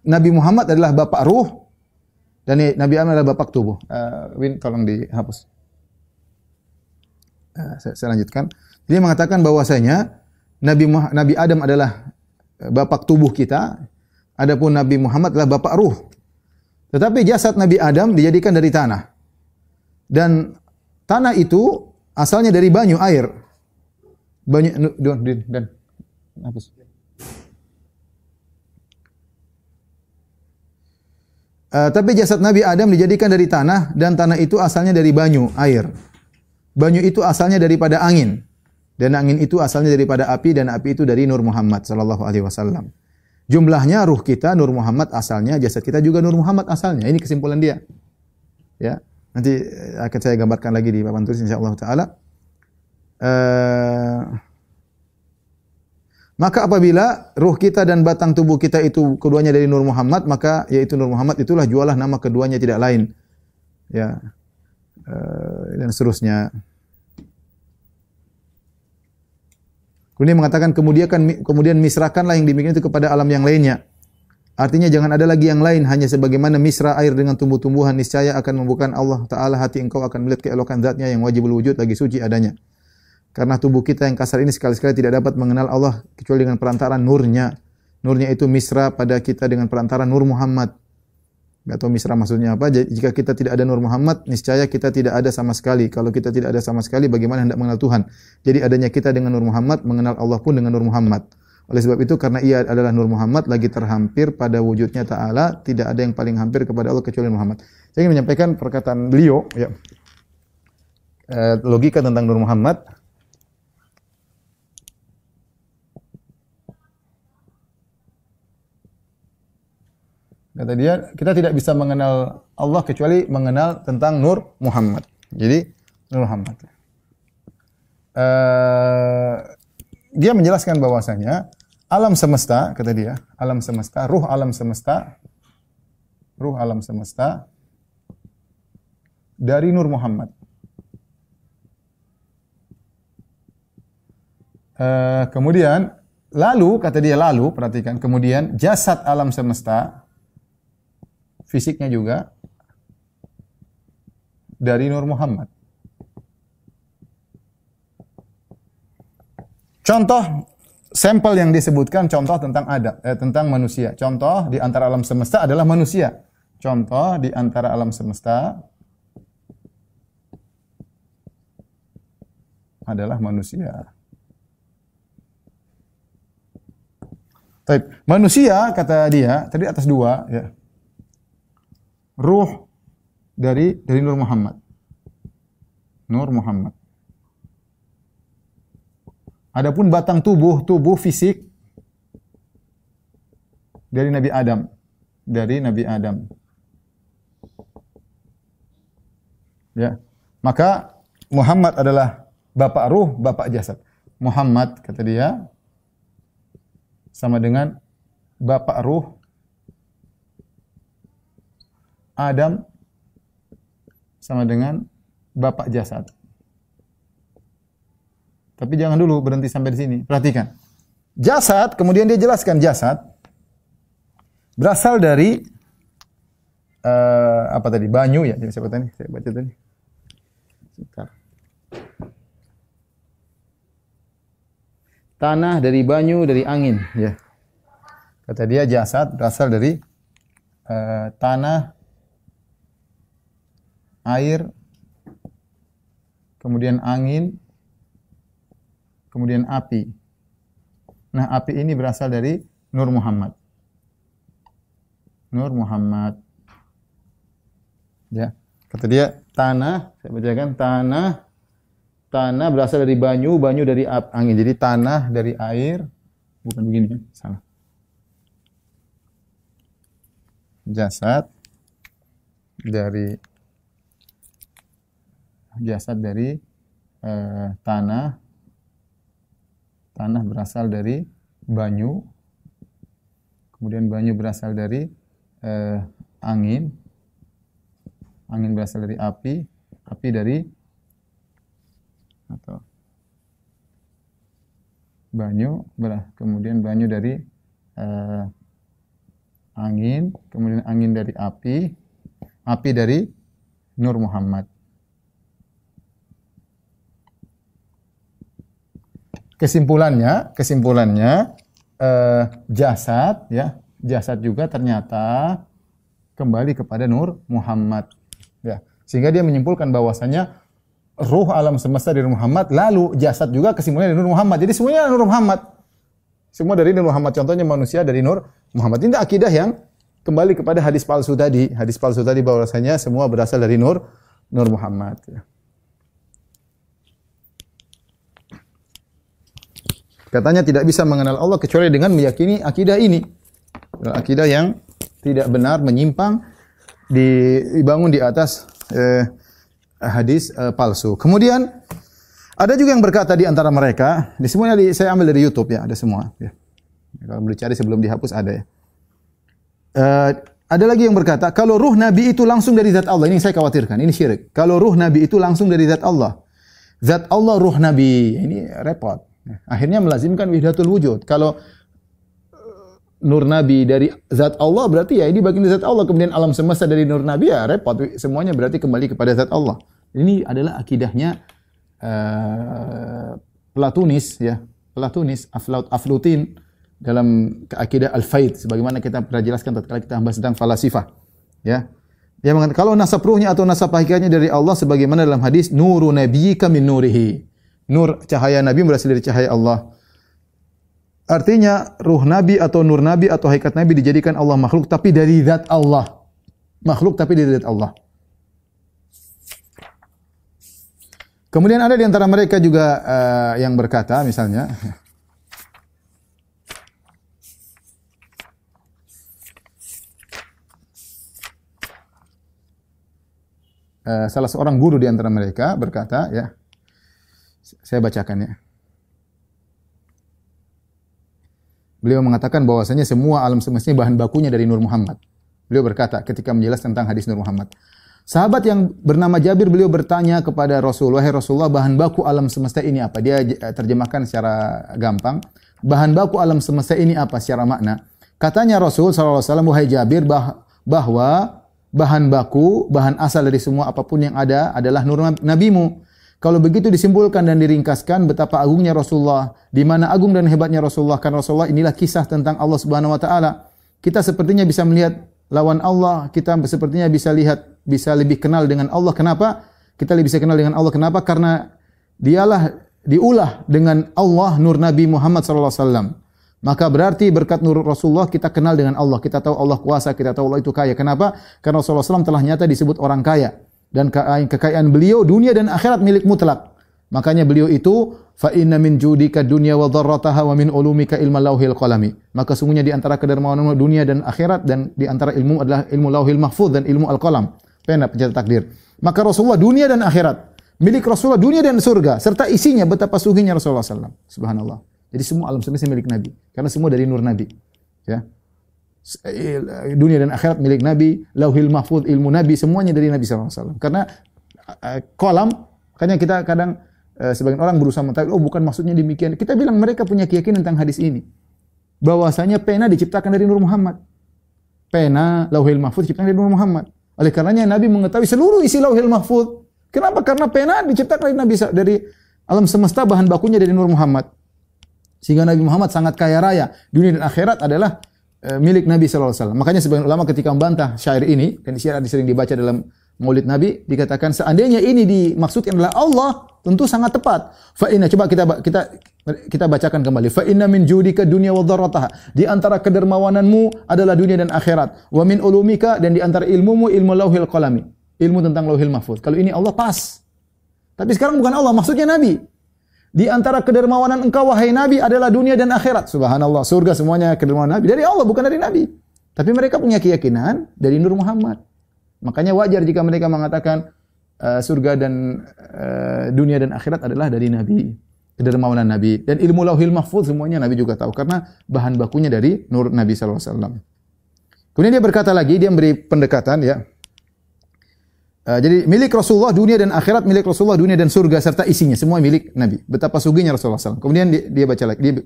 C: Nabi Muhammad adalah bapak ruh dan Nabi Adam adalah bapak tubuh. Win, tolong dihapus. Saya lanjutkan. Dia mengatakan bahwasanya Nabi Adam adalah bapak tubuh kita, adapun Nabi Muhammad adalah bapak ruh. Tetapi jasad Nabi Adam dijadikan dari tanah. Dan tanah itu asalnya dari banyu, air. Dan hapus. Tapi jasad Nabi Adam dijadikan dari tanah dan tanah itu asalnya dari banyu, air. Banyu itu asalnya daripada angin. Dan angin itu asalnya daripada api dan api itu dari Nur Muhammad sallallahu alaihi wasallam. Jumlahnya ruh kita Nur Muhammad asalnya, jasad kita juga Nur Muhammad asalnya. Ini kesimpulan dia. Ya, nanti akan saya gambarkan lagi di papan tulis insyaallah taala. Maka apabila ruh kita dan batang tubuh kita itu keduanya dari Nur Muhammad, maka yaitu Nur Muhammad itulah jualah nama keduanya tidak lain. Ya. Dan seterusnya. Kemudian mengatakan kemudian misrakanlah yang demikian itu kepada alam yang lainnya. Artinya jangan ada lagi yang lain, hanya sebagaimana misra air dengan tumbuh-tumbuhan, niscaya akan membukakan Allah Ta'ala hati engkau akan melihat keelokan zatnya yang wajibul wujud lagi suci adanya. Karena tubuh kita yang kasar ini sekali-sekali tidak dapat mengenal Allah kecuali dengan perantaraan nurnya. Nurnya itu misra pada kita dengan perantaraan Nur Muhammad. Enggak tahu misra maksudnya apa. Jika kita tidak ada Nur Muhammad, niscaya kita tidak ada sama sekali. Kalau kita tidak ada sama sekali, bagaimana hendak mengenal Tuhan? Jadi adanya kita dengan Nur Muhammad, mengenal Allah pun dengan Nur Muhammad. Oleh sebab itu, karena ia adalah Nur Muhammad, lagi terhampir pada wujudnya Ta'ala, tidak ada yang paling hampir kepada Allah kecuali Muhammad. Saya ingin menyampaikan perkataan beliau, ya. Logika tentang Nur Muhammad. Kata dia, kita tidak bisa mengenal Allah kecuali mengenal tentang Nur Muhammad. Jadi Nur Muhammad. Dia menjelaskan bahwasanya alam semesta, kata dia, alam semesta, ruh alam semesta dari Nur Muhammad. Kemudian lalu, kata dia, lalu perhatikan, kemudian jasad alam semesta, fisiknya juga dari Nur Muhammad. Contoh sampel yang disebutkan, contoh tentang tentang manusia. Contoh di antara alam semesta adalah manusia. Contoh di antara alam semesta adalah manusia. Baik, manusia kata dia tadi atas dua, ya. Ruh dari Nur Muhammad. Nur Muhammad. Adapun batang tubuh fisik dari Nabi Adam. Dari Nabi Adam. Ya. Maka Muhammad adalah bapak ruh, bapak jasad. Muhammad kata dia sama dengan bapak ruh, Adam sama dengan bapak jasad. Tapi jangan dulu berhenti sampai di sini. Perhatikan. Jasad, kemudian dia jelaskan jasad berasal dari apa tadi? Banyu ya. Jadi siapa tadi? Saya baca tadi. Sebentar. Tanah, dari banyu, dari angin, ya. Kata dia jasad berasal dari tanah, air, kemudian angin, kemudian api. Nah, api ini berasal dari Nur Muhammad. Nur Muhammad. Ya, kata dia tanah, saya bacakan, tanah berasal dari banyu, banyu dari angin. Jadi tanah dari air, bukan begini kan? Salah. Jasad dari tanah berasal dari banyu, kemudian banyu berasal dari angin berasal dari api dari atau banyu, kemudian banyu dari angin, kemudian angin dari api dari Nur Muhammad. Kesimpulannya jasad juga ternyata kembali kepada Nur Muhammad, ya. Sehingga dia menyimpulkan bahwasanya ruh alam semesta dari Nur Muhammad, lalu jasad juga kesimpulannya dari Nur Muhammad. Jadi semuanya Nur Muhammad. Semua dari Nur Muhammad. Contohnya manusia dari Nur Muhammad. Ini akidah yang kembali kepada hadis palsu tadi. Hadis palsu tadi bahwasanya semua berasal dari Nur Muhammad, ya. Katanya tidak bisa mengenal Allah kecuali dengan meyakini akidah ini. Akidah yang tidak benar, menyimpang, dibangun di atas hadis palsu. Kemudian ada juga yang berkata di antara mereka, di semuanya saya ambil dari YouTube, ya, ada semua, ya. Kalau boleh cari sebelum dihapus ada, ya. Ada lagi yang berkata, kalau ruh Nabi itu langsung dari zat Allah, ini yang saya khawatirkan, ini syirik. Kalau ruh Nabi itu langsung dari zat Allah ruh Nabi, ini repot. Akhirnya melazimkan wahdatul wujud. Kalau nur Nabi dari zat Allah, berarti ya ini bagian dari zat Allah. Kemudian alam semesta dari nur Nabi, ya repot. Semuanya berarti kembali kepada zat Allah. Ini adalah akidahnya Platonis, ya. Aflutin dalam akidah Al-Faid. Sebagaimana kita pernah jelaskan tatkala kita bahas tentang falasifah, ya. Dia mengatakan kalau nasab ruhnya atau nasab hakikatnya dari Allah sebagaimana dalam hadis nuru nabiyyika min nurihi. Nur cahaya Nabi berasal dari cahaya Allah. Artinya ruh Nabi atau nur Nabi atau hakikat Nabi dijadikan Allah makhluk tapi dari zat Allah. Makhluk tapi dari zat Allah. Kemudian ada di antara mereka juga yang berkata misalnya salah seorang guru di antara mereka berkata, ya, saya bacakan ya. Beliau mengatakan bahwasanya semua alam semesta ini bahan bakunya dari Nur Muhammad. Beliau berkata ketika menjelaskan tentang hadis Nur Muhammad. Sahabat yang bernama Jabir, beliau bertanya kepada Rasul, wahai Rasulullah, bahan baku alam semesta ini apa? Dia terjemahkan secara gampang. Bahan baku alam semesta ini apa secara makna? Katanya Rasul SAW, wahai Jabir, bahwa bahan baku, bahan asal dari semua apapun yang ada adalah nur nabimu. Kalau begitu disimpulkan dan diringkaskan betapa agungnya Rasulullah, di mana agung dan hebatnya Rasulullah, karena Rasulullah inilah kisah tentang Allah Subhanahu wa taala. Kita sepertinya bisa melihat lawan Allah, kita sepertinya bisa lebih kenal dengan Allah. Kenapa? Kita lebih bisa kenal dengan Allah kenapa? Karena dialah diulah dengan Allah nur Nabi Muhammad sallallahu alaihi wasallam. Maka berarti berkat nur Rasulullah kita kenal dengan Allah. Kita tahu Allah kuasa, kita tahu Allah itu kaya. Kenapa? Karena Rasulullah SAW telah nyata disebut orang kaya. Dan kekayaan beliau dunia dan akhirat milik mutlak. Makanya beliau itu fa inna min judika dunya wa dharrataha wa min ulumika ilmu lauhil qalami. Maka sungguhnya di antara kedermawaanmu dunia dan akhirat, dan di antara ilmu adalah ilmu lauhil mahfuz dan ilmu al-qalam, pena pencatat takdir. Maka Rasulullah dunia dan akhirat, milik Rasulullah dunia dan surga serta isinya betapa sungguhnya Rasulullah SAW. Subhanallah. Jadi semua alam semesta milik Nabi karena semua dari nur Nabi. Ya. Dunia dan akhirat milik Nabi, lauhil mahfuz, ilmu Nabi, semuanya dari Nabi SAW. Karena kolam, makanya kita kadang sebagian orang berusaha mengatakan, oh bukan maksudnya demikian. Kita bilang mereka punya keyakinan tentang hadis ini. Bahwasanya pena diciptakan dari Nur Muhammad. Pena, lauhil mahfuz diciptakan dari Nur Muhammad. Oleh karenanya Nabi mengetahui seluruh isi lauhil mahfuz. Kenapa? Karena pena diciptakan dari Nabi, dari alam semesta, bahan bakunya dari Nur Muhammad. Sehingga Nabi Muhammad sangat kaya raya. Dunia dan akhirat adalah milik Nabi SAW. Makanya sebagian ulama ketika membantah syair ini, dan syair sering dibaca dalam Maulid Nabi, dikatakan seandainya ini dimaksudkan adalah Allah, tentu sangat tepat. Fa inna, coba kita bacakan kembali. Fa inna min judika dunya wa dharrataha. Di antara kedermawananmu adalah dunia dan akhirat. Wa min ulumika, dan di antara ilmumu ilmu lauhil qalami. Ilmu tentang lauhil mahfuz. Kalau ini Allah pas. Tapi sekarang bukan Allah, maksudnya Nabi. Di antara kedermawanan engkau wahai Nabi adalah dunia dan akhirat. Subhanallah, surga semuanya kedermawanan Nabi. Dari Allah, bukan dari Nabi. Tapi mereka punya keyakinan dari Nur Muhammad. Makanya wajar jika mereka mengatakan surga dan dunia dan akhirat adalah dari Nabi. Kedermawanan Nabi. Dan ilmu lauhil mahfuz semuanya Nabi juga tahu. Karena bahan bakunya dari Nur Nabi SAW. Kemudian dia berkata lagi, dia memberi pendekatan ya. Jadi milik Rasulullah dunia dan akhirat, milik Rasulullah dunia dan surga serta isinya, semua milik Nabi. Betapa sugihnya Rasulullah SAW. Kemudian dia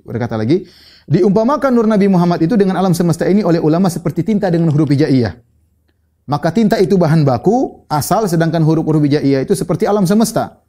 C: berkata lagi, diumpamakan nur Nabi Muhammad itu dengan alam semesta ini oleh ulama seperti tinta dengan huruf hijaiyah. Maka tinta itu bahan baku asal, sedangkan huruf-huruf hijaiyah itu seperti alam semesta.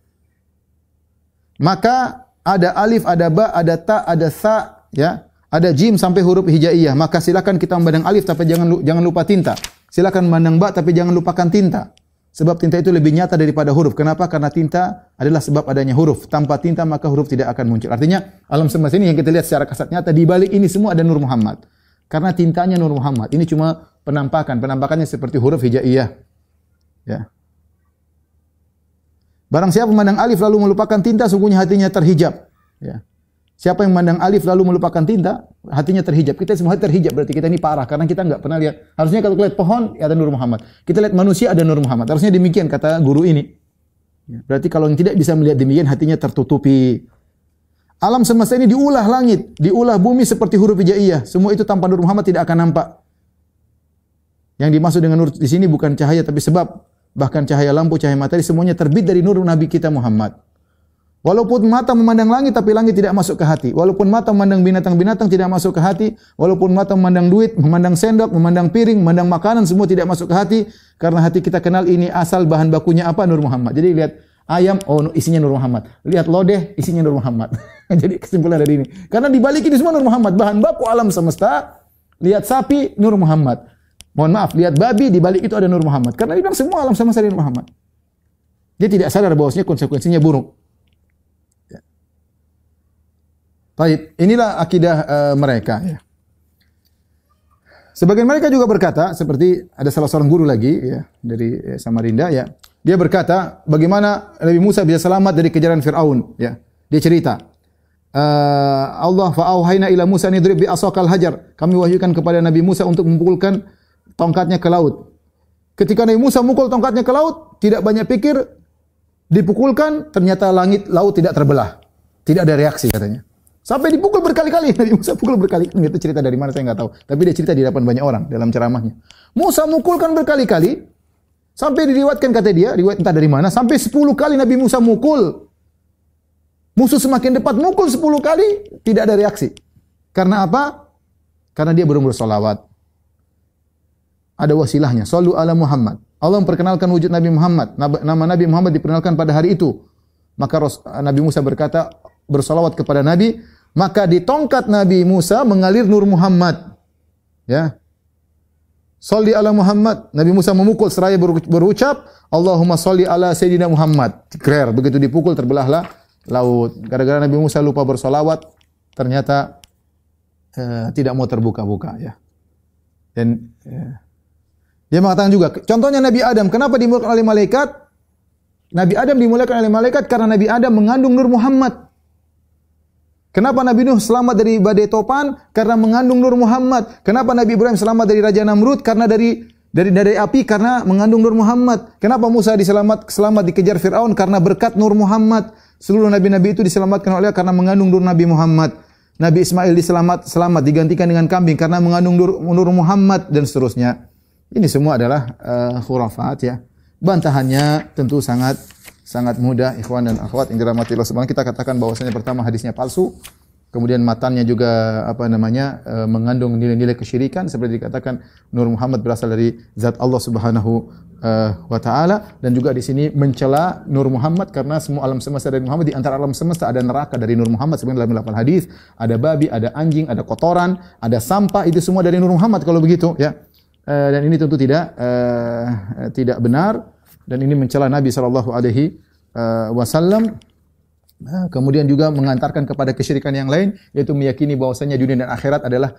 C: Maka ada alif, ada ba, ada ta, ada sa, ya, ada jim sampai huruf hijaiyah. Maka silakan kita memandang alif tapi jangan lupa tinta. Silakan memandang ba tapi jangan lupakan tinta. Sebab tinta itu lebih nyata daripada huruf. Kenapa? Karena tinta adalah sebab adanya huruf. Tanpa tinta maka huruf tidak akan muncul. Artinya alam semesta ini yang kita lihat secara kasat nyata, di balik ini semua ada Nur Muhammad. Karena tintanya Nur Muhammad. Ini cuma penampakan. Penampakannya seperti huruf hijaiyah. Ya. Barang siapa memandang alif lalu melupakan tinta, sungguhnya hatinya terhijab. Ya. Siapa yang memandang alif lalu melupakan tinta, hatinya terhijab. Kita semua hati terhijab, berarti kita ini parah karena kita enggak pernah lihat. Harusnya kalau lihat pohon, ya ada Nur Muhammad. Kita lihat manusia, ada Nur Muhammad. Harusnya demikian kata guru ini. Berarti kalau yang tidak bisa melihat demikian, hatinya tertutupi. Alam semesta ini diulah langit, diulah bumi seperti huruf hijaiyah. Semua itu tanpa Nur Muhammad tidak akan nampak. Yang dimaksud dengan nur di sini bukan cahaya, tapi sebab. Bahkan cahaya lampu, cahaya matahari, semuanya terbit dari nur Nabi kita Muhammad. Walaupun mata memandang langit, tapi langit tidak masuk ke hati. Walaupun mata memandang binatang-binatang, tidak masuk ke hati. Walaupun mata memandang duit, memandang sendok, memandang piring, memandang makanan, semua tidak masuk ke hati. Karena hati kita kenal ini asal bahan bakunya apa? Nur Muhammad. Jadi lihat ayam, oh isinya Nur Muhammad. Lihat lodeh, isinya Nur Muhammad. Jadi kesimpulan dari ini. Karena dibalik ini semua Nur Muhammad. Bahan baku alam semesta. Lihat sapi, Nur Muhammad. Mohon maaf, lihat babi, dibalik itu ada Nur Muhammad. Karena dia bilang semua alam semesta dari Nur Muhammad. Dia tidak sadar bahwasanya konsekuensinya buruk. Baik, inilah akidah mereka. Ya. Sebagian mereka juga berkata, seperti ada salah seorang guru lagi ya, dari Samarinda, ya, dia berkata, bagaimana Nabi Musa bisa selamat dari kejaran Fir'aun. Ya. Dia cerita, Allah fa'auhayna ila Musa nidrib bi asaqal hajar. Kami wahyukan kepada Nabi Musa untuk memukulkan tongkatnya ke laut. Ketika Nabi Musa mukul tongkatnya ke laut, tidak banyak pikir, dipukulkan, ternyata laut tidak terbelah. Tidak ada reaksi katanya. Sampai dipukul berkali-kali. Nabi Musa pukul berkali-kali. Itu cerita dari mana saya nggak tahu. Tapi dia cerita di hadapan banyak orang dalam ceramahnya. Musa mukulkan berkali-kali. Sampai diriwayatkan kata dia, riwayat entah dari mana, sampai 10 kali Nabi Musa mukul. Musuh semakin dekat, mukul 10 kali, tidak ada reaksi. Karena apa? Karena dia belum bersolawat. Ada wasilahnya. Sallu ala Muhammad. Allah memperkenalkan wujud Nabi Muhammad. Nama Nabi Muhammad diperkenalkan pada hari itu. Maka Nabi Musa berkata, bersolawat kepada Nabi. Maka di tongkat Nabi Musa mengalir nur Muhammad. Ya. Salli ala Muhammad. Nabi Musa memukul seraya berucap, Allahumma salli ala Sayyidina Muhammad. Krer. Begitu dipukul terbelahlah laut. Gara-gara Nabi Musa lupa bersolawat, ternyata tidak mau terbuka-buka. Ya. Dan dia mengatakan juga, contohnya Nabi Adam, kenapa dimuliakan oleh malaikat? Nabi Adam dimuliakan oleh malaikat karena Nabi Adam mengandung nur Muhammad. Kenapa Nabi Nuh selamat dari badai topan? Karena mengandung nur Muhammad. Kenapa Nabi Ibrahim selamat dari Raja Namrud? Karena dari api, karena mengandung nur Muhammad. Kenapa Musa selamat dikejar Fir'aun? Karena berkat nur Muhammad. Seluruh nabi-nabi itu diselamatkan oleh karena mengandung nur Nabi Muhammad. Nabi Ismail selamat digantikan dengan kambing karena mengandung nur Muhammad dan seterusnya. Ini semua adalah khurafat ya. Bantahannya tentu sangat mudah, ikhwan dan akhwat yang dirahmati Allah Subhanahu. Kita katakan bahwasanya pertama hadisnya palsu, kemudian matannya juga mengandung nilai-nilai kesyirikan seperti dikatakan Nur Muhammad berasal dari zat Allah Subhanahu wa taala, dan juga di sini mencela Nur Muhammad karena semua alam semesta dari Muhammad, di antara alam semesta ada neraka dari Nur Muhammad sebenarnya dalam lafal hadis, ada babi, ada anjing, ada kotoran, ada sampah, itu semua dari Nur Muhammad kalau begitu ya. Dan ini tentu tidak benar, dan ini mencela Nabi sallallahu alaihi wasallam. Kemudian juga mengantarkan kepada kesyirikan yang lain, yaitu meyakini bahwasanya dunia dan akhirat adalah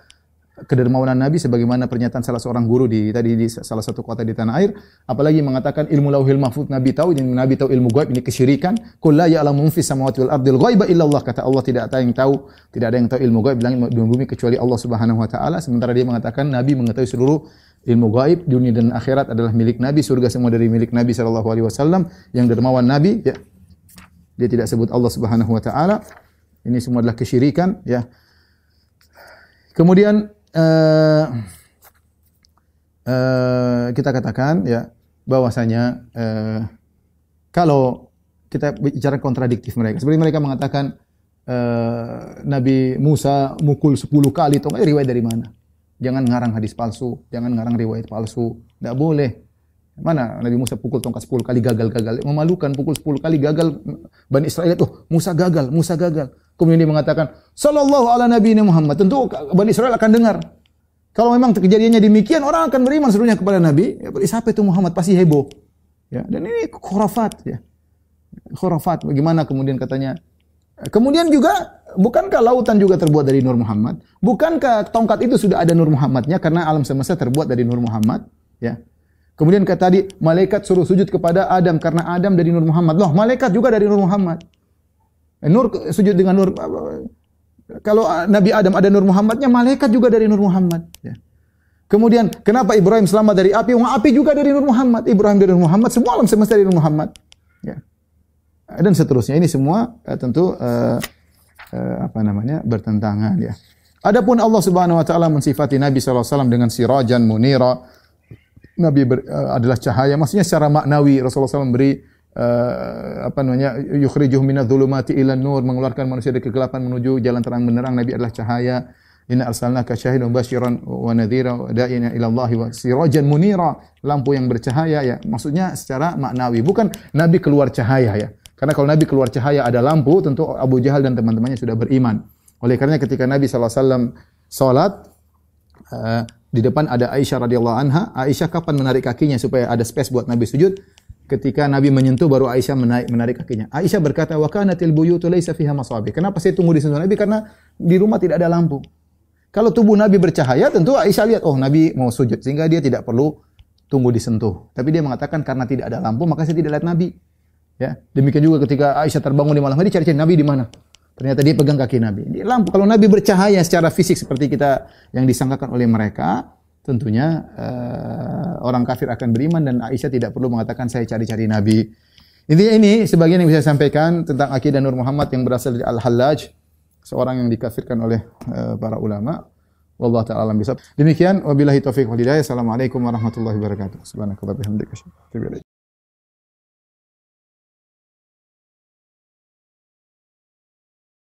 C: kedermawanan Nabi, sebagaimana pernyataan salah seorang guru di salah satu kota di tanah air. Apalagi mengatakan ilmu lauhil mahfuz Nabi tahu, dan Nabi tahu ilmu gaib, ini kesyirikan. Qul la ya'lamu fis samawati wal ardil ghaiba illa Allah, kata Allah tidak ada yang tahu ilmu gaib di langit dan bumi kecuali Allah Subhanahu wa taala. Sementara dia mengatakan Nabi mengetahui seluruh ilmu gaib, dunia dan akhirat adalah milik Nabi, surga semua dari milik Nabi sallallahu alaihi wasallam, yang dermawan Nabi ya. Dia tidak sebut Allah Subhanahu wa taala. Ini semua adalah kesyirikan ya. Kemudian kita katakan ya bahwasanya kalau kita bicara kontradiktif mereka, seperti mereka mengatakan Nabi Musa mukul 10 kali, tongkat riwayat dari mana? Jangan ngarang hadis palsu, jangan ngarang riwayat palsu. Tidak boleh. Mana Nabi Musa pukul tongkat 10 kali gagal. Memalukan, pukul 10 kali gagal. Bani Israel itu, Musa gagal. Kemudian dia mengatakan, Sallallahu ala nabiyina Muhammad. Tentu Bani Israel akan dengar. Kalau memang kejadiannya demikian, orang akan beriman seluruhnya kepada Nabi. Ya, siapa itu Muhammad? Pasti heboh. Ya, dan ini khurafat. Ya. Khurafat. Bagaimana kemudian katanya? Kemudian juga, bukankah lautan juga terbuat dari Nur Muhammad? Bukankah tongkat itu sudah ada Nur Muhammadnya? Karena alam semesta terbuat dari Nur Muhammad. Ya. Kemudian kata tadi, malaikat suruh sujud kepada Adam karena Adam dari Nur Muhammad. Loh, malaikat juga dari Nur Muhammad. Nur sujud dengan Nur. Kalau Nabi Adam ada Nur Muhammadnya, malaikat juga dari Nur Muhammad. Ya. Kemudian, kenapa Ibrahim selamat dari api? Api juga dari Nur Muhammad. Ibrahim dari Nur Muhammad. Semua alam semesta dari Nur Muhammad. Ya. Dan seterusnya. Ini semua tentu bertentangan. Ya. Adapun Allah Subhanahu Wa Taala mensifati Nabi SAW dengan sirajan munira. Nabi adalah cahaya. Maksudnya secara maknawi Rasulullah SAW memberi yukhrijuhum minadh-dhulumati ilan nur, mengeluarkan manusia dari kegelapan menuju jalan terang benderang. Nabi adalah cahaya. Inna arsalnaka syahidan basyiran wa nadhira wa da'ina ila Allah wa sirajan munira, lampu yang bercahaya ya. Maksudnya secara maknawi, bukan Nabi keluar cahaya ya. Karena kalau Nabi keluar cahaya ada lampu, tentu Abu Jahal dan teman-temannya sudah beriman. Oleh karenanya ketika Nabi SAW salat, di depan ada Aisyah radhiyallahu anha. Aisyah kapan menarik kakinya supaya ada space buat Nabi sujud? Ketika Nabi menyentuh baru Aisyah menarik kakinya. Aisyah berkata, "Wa kanatil buyutu laisa fiha masabih." Kenapa saya tunggu di sentuh Nabi? Karena di rumah tidak ada lampu. Kalau tubuh Nabi bercahaya, tentu Aisyah lihat, oh Nabi mau sujud, sehingga dia tidak perlu tunggu disentuh. Tapi dia mengatakan karena tidak ada lampu, maka saya tidak lihat Nabi. Ya, demikian juga ketika Aisyah terbangun di malam hari, cari-cari Nabi di mana? Ternyata dia pegang kaki Nabi. Dia lampu. Kalau Nabi bercahaya secara fisik seperti kita yang disangkakan oleh mereka, tentunya orang kafir akan beriman dan Aisyah tidak perlu mengatakan saya cari-cari Nabi. Intinya ini sebagian yang bisa saya sampaikan tentang akidah Nur Muhammad yang berasal dari Al-Hallaj, seorang yang dikafirkan oleh para ulama. Wallahu ta'ala alam bisawab. Demikian wabillahi taufik wal hidayah. Assalamualaikum warahmatullahi wabarakatuh. Subhanakallahumma wa bihamdika asyhadu an la ilaha illa anta